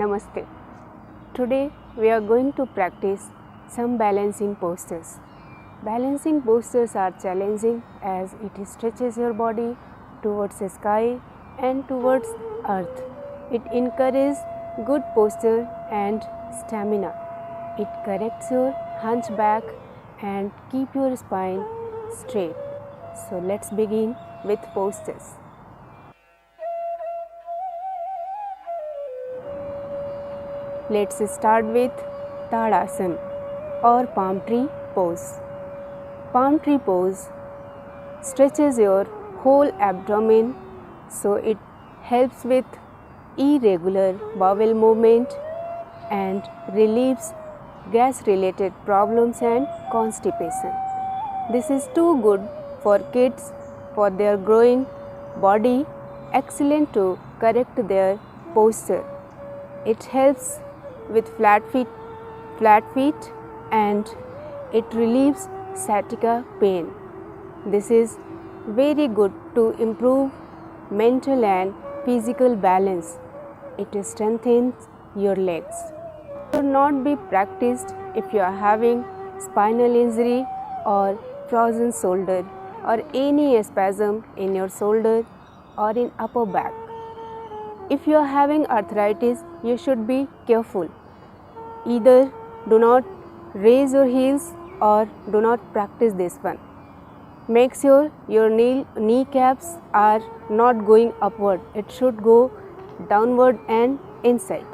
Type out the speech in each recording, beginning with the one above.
Namaste. Today we are going to practice some balancing postures. Balancing postures are challenging as it stretches your body towards the sky and towards earth. It encourages good posture and stamina. It corrects your hunchback and keep your spine straight. So let's begin with postures. Let's start with Tadasana or palm tree pose. Palm tree pose stretches your whole abdomen, so it helps with irregular bowel movement and relieves gas related problems and constipation. This is too good for kids for their growing body, excellent to correct their posture. It helps with flat feet and it relieves sciatica pain. This is very good to improve mental and physical balance. It strengthens your legs. It should not be practiced if you are having spinal injury or frozen shoulder or any spasm in your shoulder or in upper back. If you are having arthritis, you should be careful. Either do not raise your heels or do not practice this one. Make sure your kneecaps are not going upward. It should go downward and inside.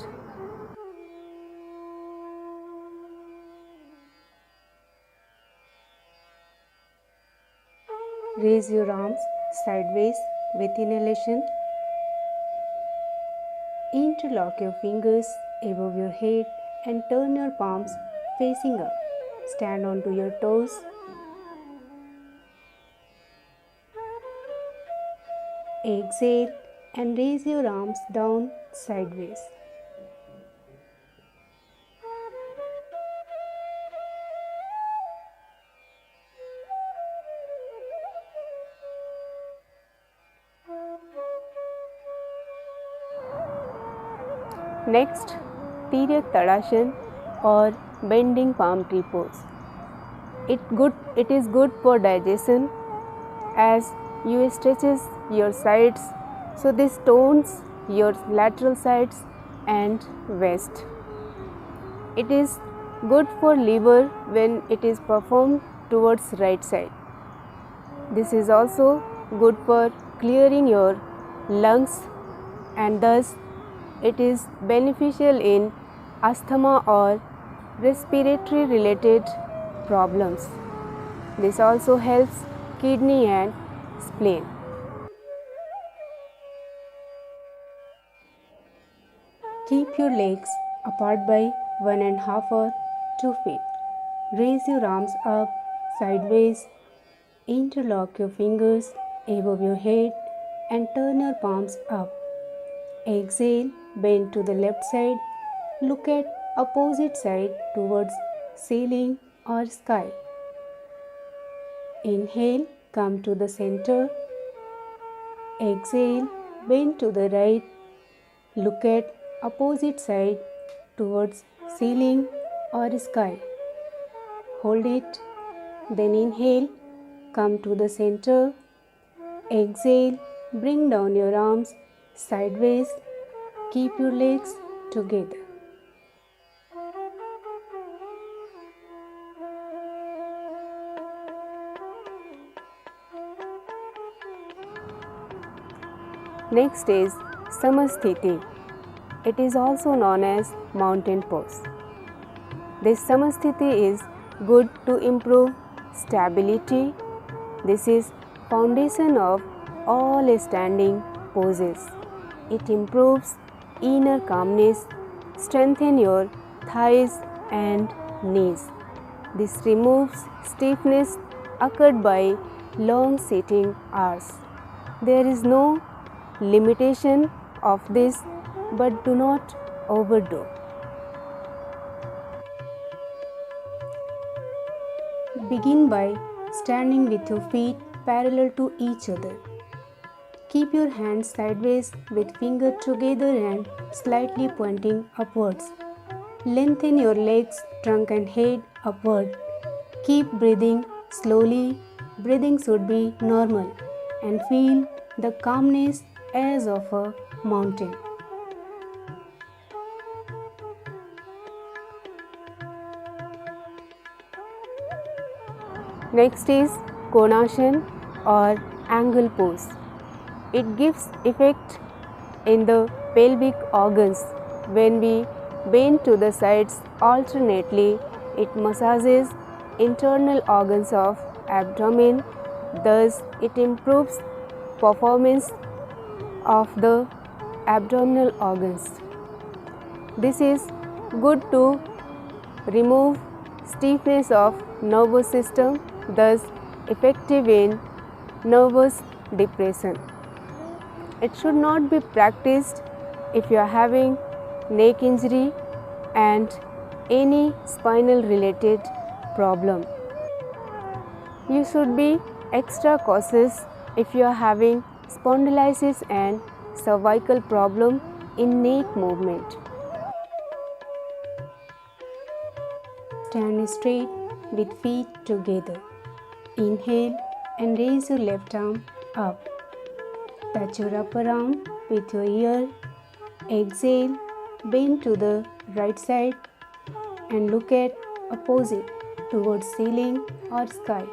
Raise your arms sideways with inhalation. Interlock your fingers above your head and turn your palms facing up. Stand onto your toes. Exhale and raise your arms down sideways. Next, Tiryak Tadasana or bending palm tree pose. It is good for digestion as you stretches your sides, so this tones your lateral sides and waist. It is good for liver when it is performed towards right side. This is also good for clearing your lungs and thus it is beneficial in asthma or respiratory related problems. This also helps kidney and spleen. Keep your legs apart by 1.5 or 2 feet. Raise your arms up sideways. Interlock your fingers above your head and turn your palms up. Exhale, bend to the left side. Look at opposite side towards ceiling or sky. Inhale, come to the center. Exhale, bend to the right. Look at opposite side towards ceiling or sky. Hold it. Then inhale, come to the center. Exhale, bring down your arms sideways. Keep your legs together. Next is Samasthiti. It is also known as mountain pose. This Samasthiti is good to improve stability. This is foundation of all standing poses. It improves inner calmness, strengthen your thighs and knees. This removes stiffness occurred by long sitting hours. There is no limitation of this, but do not overdo. Begin by standing with your feet parallel to each other. Keep your hands sideways with fingers together and slightly pointing upwards. Lengthen your legs, trunk and head upward. Keep breathing slowly. Breathing should be normal and feel the calmness as of a mountain. Next is Konasana or angle pose. It gives effect in the pelvic organs. When we bend to the sides alternately, it massages internal organs of abdomen. Thus, it improves performance of the abdominal organs. This is good to remove stiffness of nervous system, thus effective in nervous depression. It should not be practiced if you are having neck injury and any spinal related problem. You should be extra cautious if you are having spondylitis and cervical problem in neck movement. Stand straight with feet together. Inhale and raise your left arm up. Touch your upper arm with your ear. Exhale, bend to the right side and look at opposite towards ceiling or sky.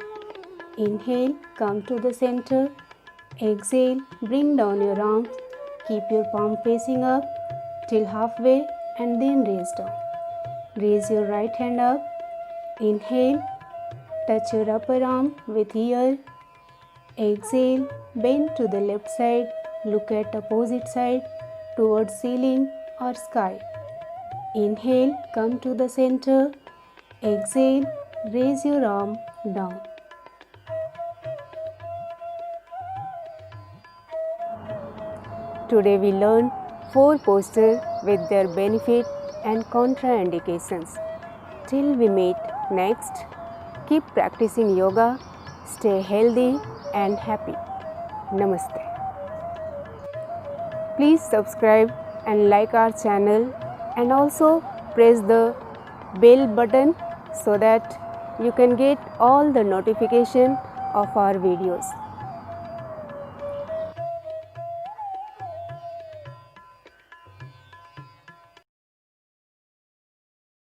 Inhale, come to the center. Exhale, bring down your arms. Keep your palm facing up till halfway and then raise down. Raise your right hand up. Inhale, touch your upper arm with ear. Exhale, bend to the left side. Look at opposite side towards ceiling or sky. Inhale, come to the center. Exhale, raise your arm down. Today we learned 4 postures with their benefit and contraindications. Till we meet next, keep practicing yoga, stay healthy and happy. Namaste. Please subscribe and like our channel and also press the bell button so that you can get all the notification of our videos.